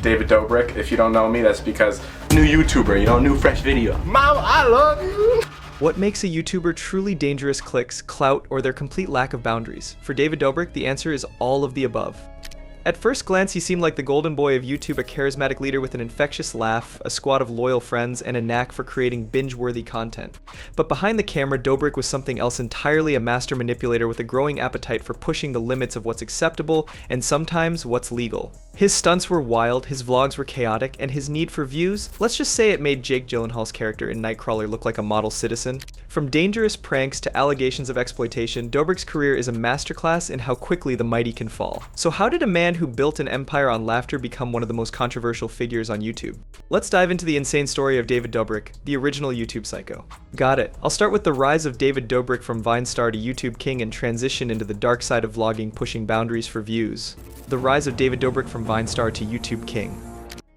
David Dobrik. If you don't know me, that's because new YouTuber, new fresh video. Mom, I love you. What makes a YouTuber truly dangerous? Clicks, clout, or their complete lack of boundaries? For David Dobrik, the answer is all of the above. At first glance, he seemed like the golden boy of YouTube, a charismatic leader with an infectious laugh, a squad of loyal friends, and a knack for creating binge-worthy content. But behind the camera, Dobrik was something else entirely, a master manipulator with a growing appetite for pushing the limits of what's acceptable and sometimes what's legal. His stunts were wild, his vlogs were chaotic, and his need for views, let's just say it made Jake Gyllenhaal's character in Nightcrawler look like a model citizen. From dangerous pranks to allegations of exploitation, Dobrik's career is a masterclass in how quickly the mighty can fall. So how did a man who built an empire on laughter become one of the most controversial figures on YouTube? Let's dive into the insane story of David Dobrik, the original YouTube psycho. Got it. I'll start with the rise of David Dobrik from Vine star to YouTube king and transition into the dark side of vlogging, pushing boundaries for views. The rise of David Dobrik from Vine star to YouTube king.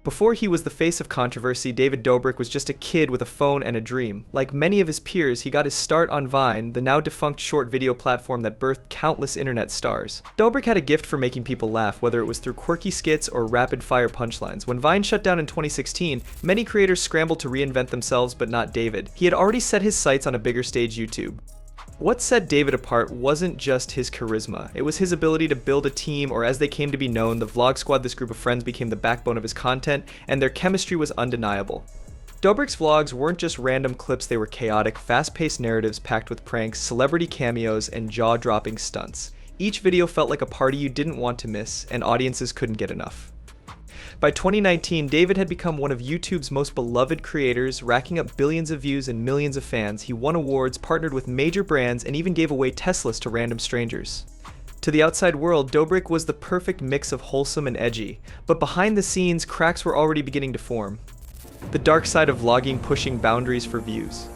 Before he was the face of controversy, David Dobrik was just a kid with a phone and a dream. Like many of his peers, he got his start on Vine, the now defunct short video platform that birthed countless internet stars. Dobrik had a gift for making people laugh, whether it was through quirky skits or rapid-fire punchlines. When Vine shut down in 2016, many creators scrambled to reinvent themselves, but not David. He had already set his sights on a bigger stage, YouTube. What set David apart wasn't just his charisma, it was his ability to build a team, or as they came to be known, the Vlog Squad. This group of friends became the backbone of his content, and their chemistry was undeniable. Dobrik's vlogs weren't just random clips, they were chaotic, fast-paced narratives packed with pranks, celebrity cameos, and jaw-dropping stunts. Each video felt like a party you didn't want to miss, and audiences couldn't get enough. By 2019, David had become one of YouTube's most beloved creators, racking up billions of views and millions of fans. He won awards, partnered with major brands, and even gave away Teslas to random strangers. To the outside world, Dobrik was the perfect mix of wholesome and edgy, but behind the scenes, cracks were already beginning to form. The dark side of vlogging, pushing boundaries for views.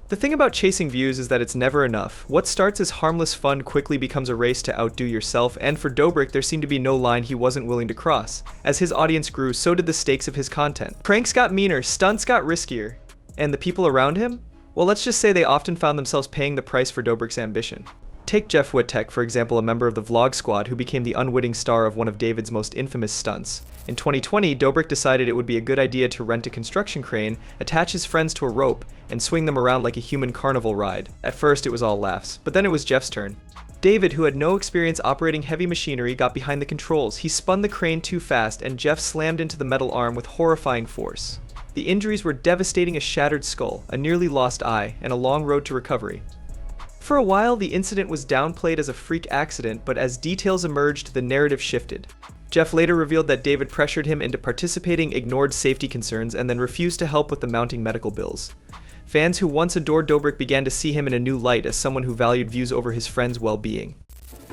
The thing about chasing views is that it's never enough. What starts as harmless fun quickly becomes a race to outdo yourself, and for Dobrik, there seemed to be no line he wasn't willing to cross. As his audience grew, so did the stakes of his content. Pranks got meaner, stunts got riskier, and the people around him? Well, let's just say they often found themselves paying the price for Dobrik's ambition. Take Jeff Wittek, for example, a member of the Vlog Squad who became the unwitting star of one of David's most infamous stunts. In 2020, Dobrik decided it would be a good idea to rent a construction crane, attach his friends to a rope, and swing them around like a human carnival ride. At first, it was all laughs, but then it was Jeff's turn. David, who had no experience operating heavy machinery, got behind the controls. He spun the crane too fast, and Jeff slammed into the metal arm with horrifying force. The injuries were devastating: a shattered skull, a nearly lost eye, and a long road to recovery. For a while, the incident was downplayed as a freak accident, but as details emerged, the narrative shifted. Jeff later revealed that David pressured him into participating, ignored safety concerns, and then refused to help with the mounting medical bills. Fans who once adored Dobrik began to see him in a new light as someone who valued views over his friends' well-being.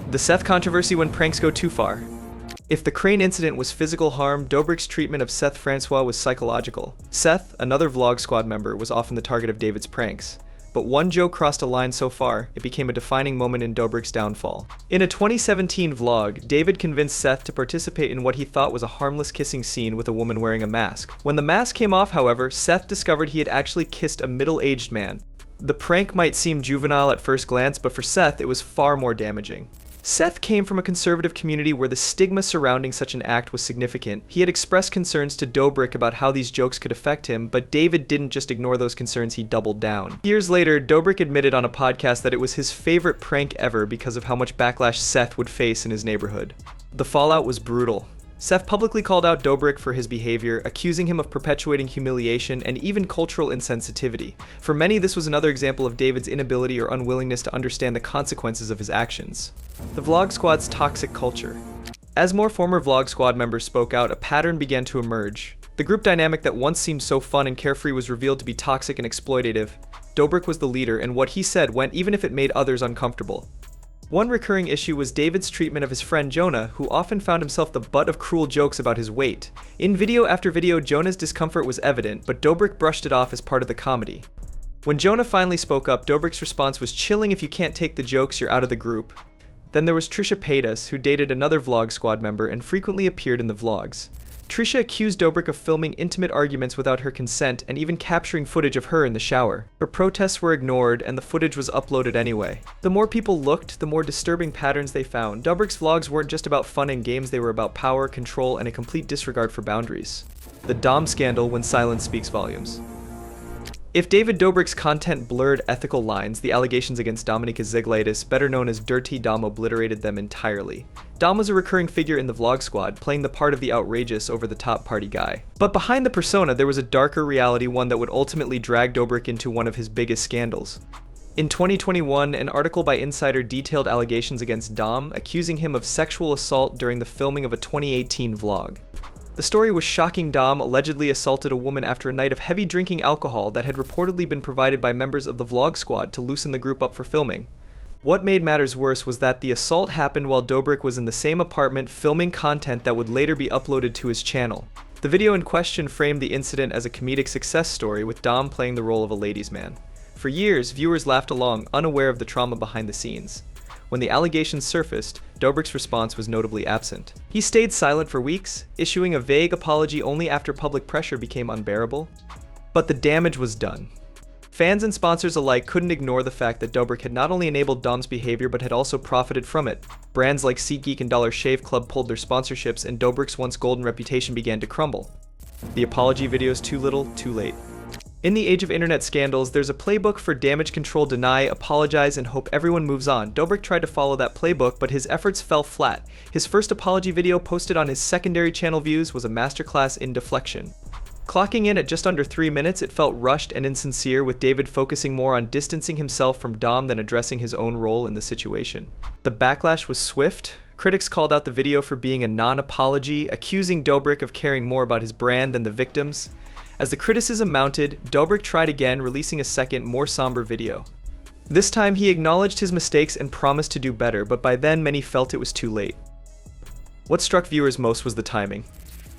The Seth controversy: when pranks go too far. If the crane incident was physical harm, Dobrik's treatment of Seth Francois was psychological. Seth, another Vlog Squad member, was often the target of David's pranks. But one joke crossed a line so far, it became a defining moment in Dobrik's downfall. In a 2017 vlog, David convinced Seth to participate in what he thought was a harmless kissing scene with a woman wearing a mask. When the mask came off, however, Seth discovered he had actually kissed a middle-aged man. The prank might seem juvenile at first glance, but for Seth, it was far more damaging. Seth came from a conservative community where the stigma surrounding such an act was significant. He had expressed concerns to Dobrik about how these jokes could affect him, but David didn't just ignore those concerns, he doubled down. Years later, Dobrik admitted on a podcast that it was his favorite prank ever because of how much backlash Seth would face in his neighborhood. The fallout was brutal. Seth publicly called out Dobrik for his behavior, accusing him of perpetuating humiliation and even cultural insensitivity. For many, this was another example of David's inability or unwillingness to understand the consequences of his actions. The Vlog Squad's toxic culture. As more former Vlog Squad members spoke out, a pattern began to emerge. The group dynamic that once seemed so fun and carefree was revealed to be toxic and exploitative. Dobrik was the leader, and what he said went even if it made others uncomfortable. One recurring issue was David's treatment of his friend Jonah, who often found himself the butt of cruel jokes about his weight. In video after video, Jonah's discomfort was evident, but Dobrik brushed it off as part of the comedy. When Jonah finally spoke up, Dobrik's response was chilling: if you can't take the jokes, you're out of the group. Then there was Trisha Paytas, who dated another Vlog Squad member and frequently appeared in the vlogs. Trisha accused Dobrik of filming intimate arguments without her consent and even capturing footage of her in the shower. Her protests were ignored and the footage was uploaded anyway. The more people looked, the more disturbing patterns they found. Dobrik's vlogs weren't just about fun and games, they were about power, control, and a complete disregard for boundaries. The Dom scandal when silence speaks volumes. If David Dobrik's content blurred ethical lines, the allegations against Dominika Ziglaidis, better known as Dirty Dom, obliterated them entirely. Dom was a recurring figure in the vlog squad, playing the part of the outrageous, over-the-top party guy. But behind the persona, there was a darker reality, one that would ultimately drag Dobrik into one of his biggest scandals. In 2021, an article by Insider detailed allegations against Dom, accusing him of sexual assault during the filming of a 2018 vlog. The story was shocking. Dom allegedly assaulted a woman after a night of heavy drinking alcohol that had reportedly been provided by members of the vlog squad to loosen the group up for filming. What made matters worse was that the assault happened while Dobrik was in the same apartment filming content that would later be uploaded to his channel. The video in question framed the incident as a comedic success story, with Dom playing the role of a ladies' man. For years, viewers laughed along, unaware of the trauma behind the scenes. When the allegations surfaced, Dobrik's response was notably absent. He stayed silent for weeks, issuing a vague apology only after public pressure became unbearable. But the damage was done. Fans and sponsors alike couldn't ignore the fact that Dobrik had not only enabled Dom's behavior but had also profited from it. Brands like SeatGeek and Dollar Shave Club pulled their sponsorships, and Dobrik's once golden reputation began to crumble. The apology videos: too little, too late. In the age of internet scandals, there's a playbook for damage control: deny, apologize, and hope everyone moves on. Dobrik tried to follow that playbook, but his efforts fell flat. His first apology video, posted on his secondary channel Views, was a masterclass in deflection. Clocking in at just under 3 minutes, it felt rushed and insincere, with David focusing more on distancing himself from Dom than addressing his own role in the situation. The backlash was swift. Critics called out the video for being a non-apology, accusing Dobrik of caring more about his brand than the victims. As the criticism mounted, Dobrik tried again, releasing a second, more somber video. This time he acknowledged his mistakes and promised to do better, but by then many felt it was too late. What struck viewers most was the timing.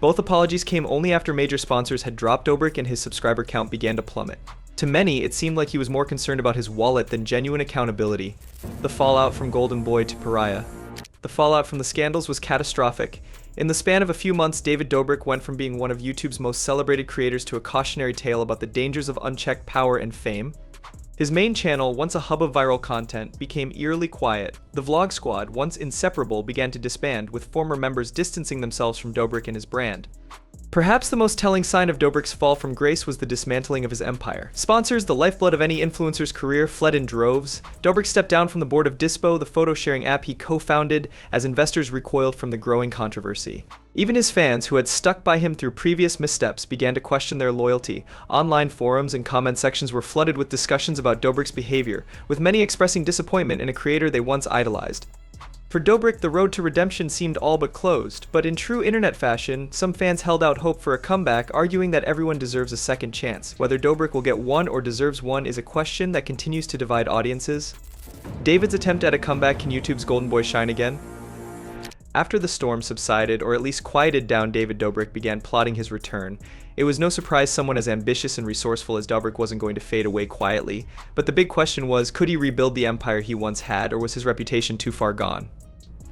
Both apologies came only after major sponsors had dropped Dobrik and his subscriber count began to plummet. To many, it seemed like he was more concerned about his wallet than genuine accountability. The fallout from Golden Boy to Pariah. The fallout from the scandals was catastrophic. In the span of a few months, David Dobrik went from being one of YouTube's most celebrated creators to a cautionary tale about the dangers of unchecked power and fame. His main channel, once a hub of viral content, became eerily quiet. The vlog squad, once inseparable, began to disband, with former members distancing themselves from Dobrik and his brand. Perhaps the most telling sign of Dobrik's fall from grace was the dismantling of his empire. Sponsors, the lifeblood of any influencer's career, fled in droves. Dobrik stepped down from the board of Dispo, the photo-sharing app he co-founded, as investors recoiled from the growing controversy. Even his fans, who had stuck by him through previous missteps, began to question their loyalty. Online forums and comment sections were flooded with discussions about Dobrik's behavior, with many expressing disappointment in a creator they once idolized. For Dobrik, the road to redemption seemed all but closed, but in true internet fashion, some fans held out hope for a comeback, arguing that everyone deserves a second chance. Whether Dobrik will get one or deserves one is a question that continues to divide audiences. David's attempt at a comeback: can YouTube's Golden Boy shine again? After the storm subsided, or at least quieted down, David Dobrik began plotting his return. It was no surprise someone as ambitious and resourceful as Dobrik wasn't going to fade away quietly, but the big question was, could he rebuild the empire he once had, or was his reputation too far gone?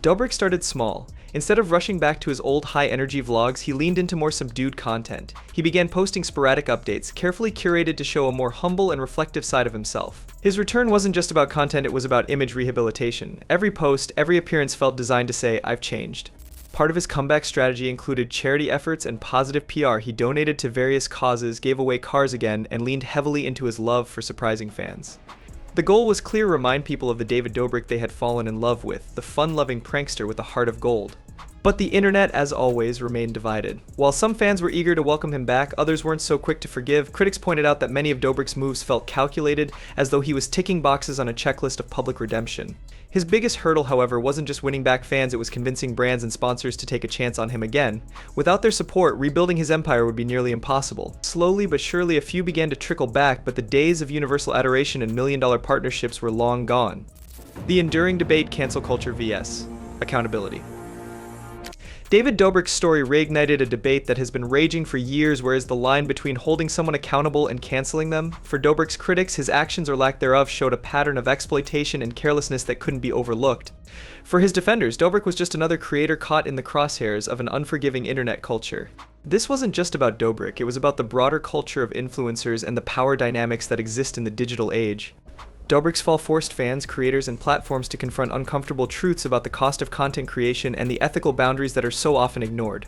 Dobrik started small. Instead of rushing back to his old high-energy vlogs, he leaned into more subdued content. He began posting sporadic updates, carefully curated to show a more humble and reflective side of himself. His return wasn't just about content, it was about image rehabilitation. Every post, every appearance felt designed to say, "I've changed." Part of his comeback strategy included charity efforts and positive PR. He donated to various causes, gave away cars again, and leaned heavily into his love for surprising fans. The goal was clear: remind people of the David Dobrik they had fallen in love with, the fun-loving prankster with a heart of gold. But the internet, as always, remained divided. While some fans were eager to welcome him back, others weren't so quick to forgive. Critics pointed out that many of Dobrik's moves felt calculated, as though he was ticking boxes on a checklist of public redemption. His biggest hurdle, however, wasn't just winning back fans, it was convincing brands and sponsors to take a chance on him again. Without their support, rebuilding his empire would be nearly impossible. Slowly but surely, a few began to trickle back, but the days of universal adoration and million-dollar partnerships were long gone. The enduring debate: cancel culture vs. accountability. David Dobrik's story reignited a debate that has been raging for years, where is the line between holding someone accountable and canceling them. For Dobrik's critics, his actions or lack thereof showed a pattern of exploitation and carelessness that couldn't be overlooked. For his defenders, Dobrik was just another creator caught in the crosshairs of an unforgiving internet culture. This wasn't just about Dobrik, it was about the broader culture of influencers and the power dynamics that exist in the digital age. Dobrik's fall forced fans, creators, and platforms to confront uncomfortable truths about the cost of content creation and the ethical boundaries that are so often ignored.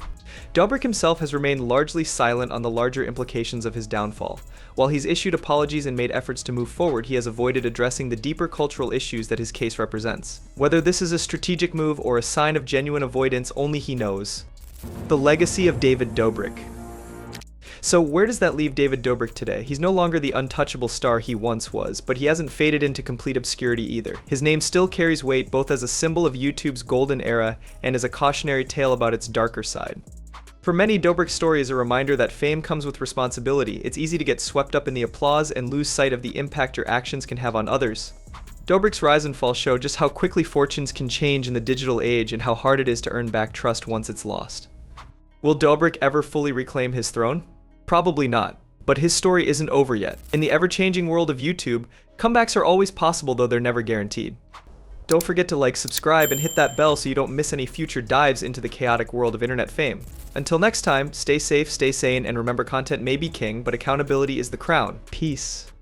Dobrik himself has remained largely silent on the larger implications of his downfall. While he's issued apologies and made efforts to move forward, he has avoided addressing the deeper cultural issues that his case represents. Whether this is a strategic move or a sign of genuine avoidance, only he knows. The legacy of David Dobrik. So where does that leave David Dobrik today? He's no longer the untouchable star he once was, but he hasn't faded into complete obscurity either. His name still carries weight, both as a symbol of YouTube's golden era and as a cautionary tale about its darker side. For many, Dobrik's story is a reminder that fame comes with responsibility. It's easy to get swept up in the applause and lose sight of the impact your actions can have on others. Dobrik's rise and fall show just how quickly fortunes can change in the digital age and how hard it is to earn back trust once it's lost. Will Dobrik ever fully reclaim his throne? Probably not, but his story isn't over yet. In the ever-changing world of YouTube, comebacks are always possible, though they're never guaranteed. Don't forget to like, subscribe, and hit that bell so you don't miss any future dives into the chaotic world of internet fame. Until next time, stay safe, stay sane, and remember, content may be king, but accountability is the crown. Peace.